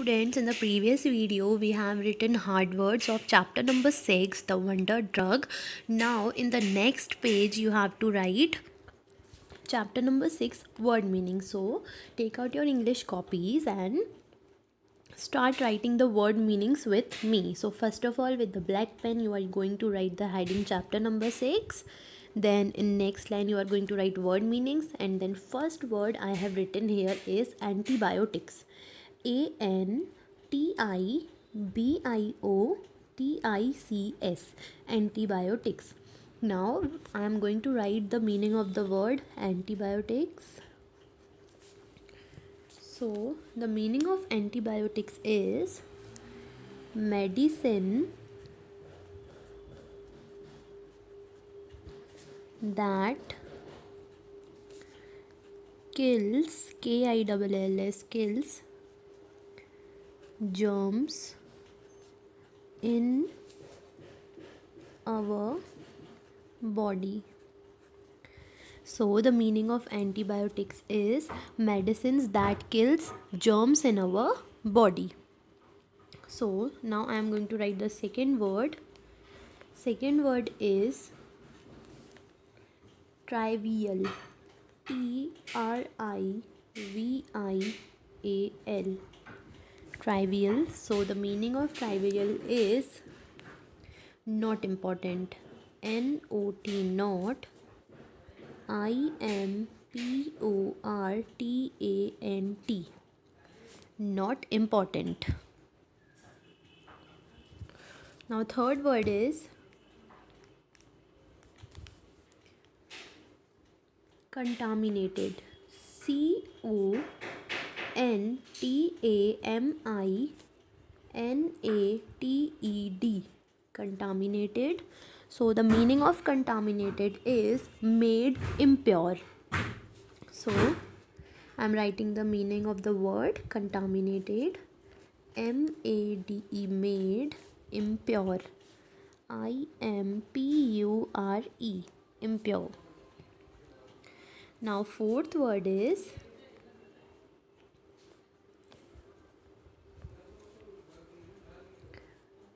students, in the previous video we have written hard words of chapter number 6, the wonder drug. Now in the next page you have to write chapter number 6, word meaning. So take out your English copies and start writing the word meanings with me. So first of all, with the black pen you are going to write the heading chapter number 6. Then in next line you are going to write word meanings, and then first word I have written here is antibiotics. Antibiotics. Antibiotics. Now I am going to write the meaning of the word antibiotics. So the meaning of antibiotics is medicine that kills, kills, kills germs in our body. So the meaning of antibiotics is medicines that kills germs in our body. So now I am going to write the second word. Second word is trivial. Trivial. Trivial. So the meaning of trivial is not important. Not, not. Important. Not important. Now third word is contaminated. Contaminated. Contaminated. So the meaning of contaminated is made impure. So I am writing the meaning of the word contaminated. MADE, made, impure. IMPURE, impure. Now fourth word is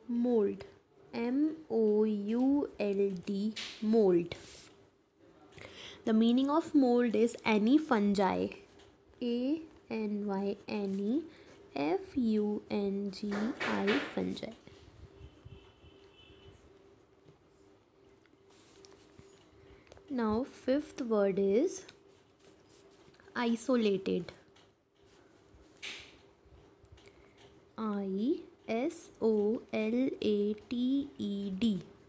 mold. MOULD, mold. The meaning of mold is any fungi. ANY, FUNGI, fungi. Now fifth word is isolated. ISOLATED,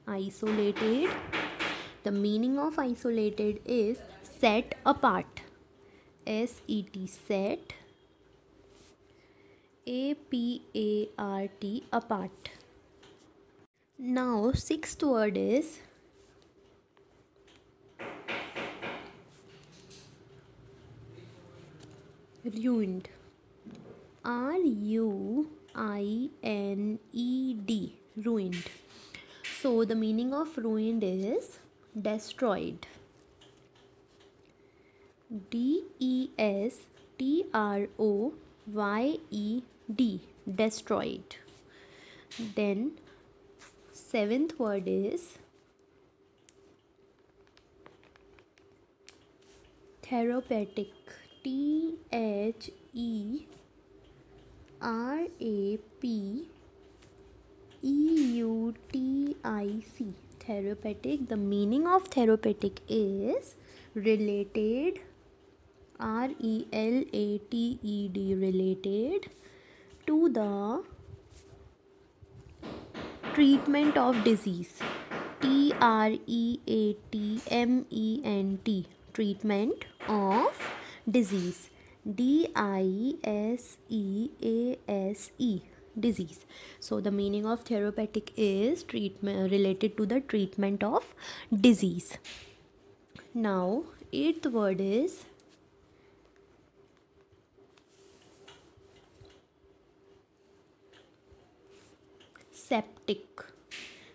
isolated. The meaning of isolated is set apart. SET, set. APART, apart. Now sixth word is ruined. RUINED, ruined. So the meaning of ruined is destroyed. DESTROYED, destroyed. Then seventh word is therapeutic. THERAPEUTIC, therapeutic. The meaning of therapeutic is related. RELATED, related to the treatment of disease. TREATMENT, treatment of disease. DISEASE, disease. So the meaning of therapeutic is treatment related to the treatment of disease. Now eighth word is septic.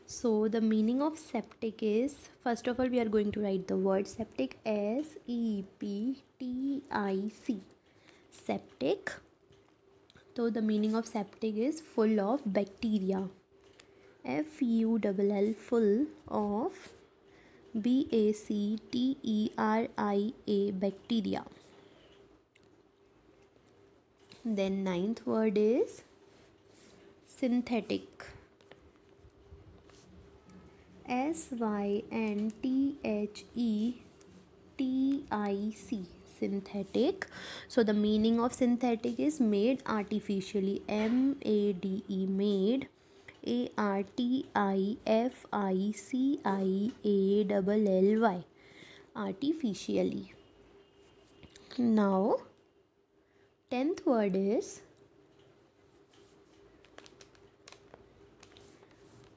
So the meaning of septic is, first of all we are going to write the word septic, SEPTIC, septic. So the meaning of septic is full of bacteria. Full, full of bacteria, bacteria. Then ninth word is synthetic. synthetic, synthetic. So the meaning of synthetic is made artificially. made, made. artificially, artificially. Now 10th word is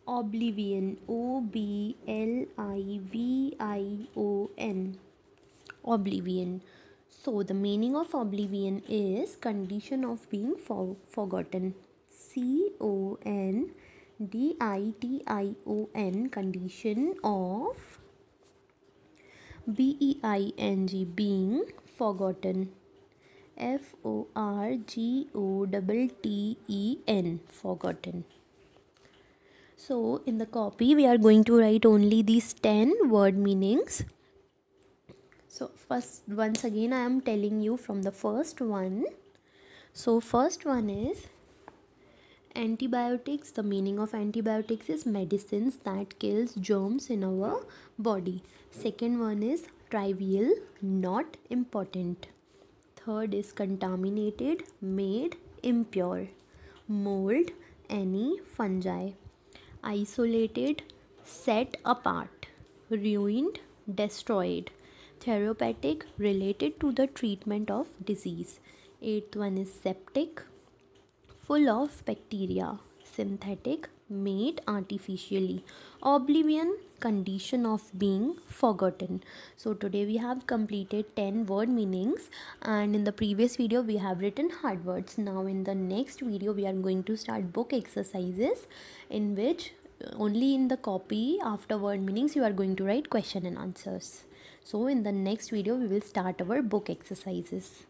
oblivion. oblivion, oblivion. So the meaning of oblivion is condition of being forgotten. condition, condition of being, being forgotten. forgotten, forgotten. So in the copy we are going to write only these 10 word meanings. So first, once again I am telling you from the first one. So first one is antibiotics. The meaning of antibiotics is medicines that kills germs in our body. Second one is trivial, not important. Third is contaminated, made impure. Mold, any fungi. Isolated, set apart. Ruined, destroyed. Therapeutic, related to the treatment of disease. Eighth one is septic, full of bacteria. Synthetic, made artificially. Oblivion, condition of being forgotten. So today we have completed 10 word meanings, and in the previous video we have written hard words. Now in the next video we are going to start book exercises, in which only in the copy after word meanings you are going to write question and answers. So in the next video we will start our book exercises.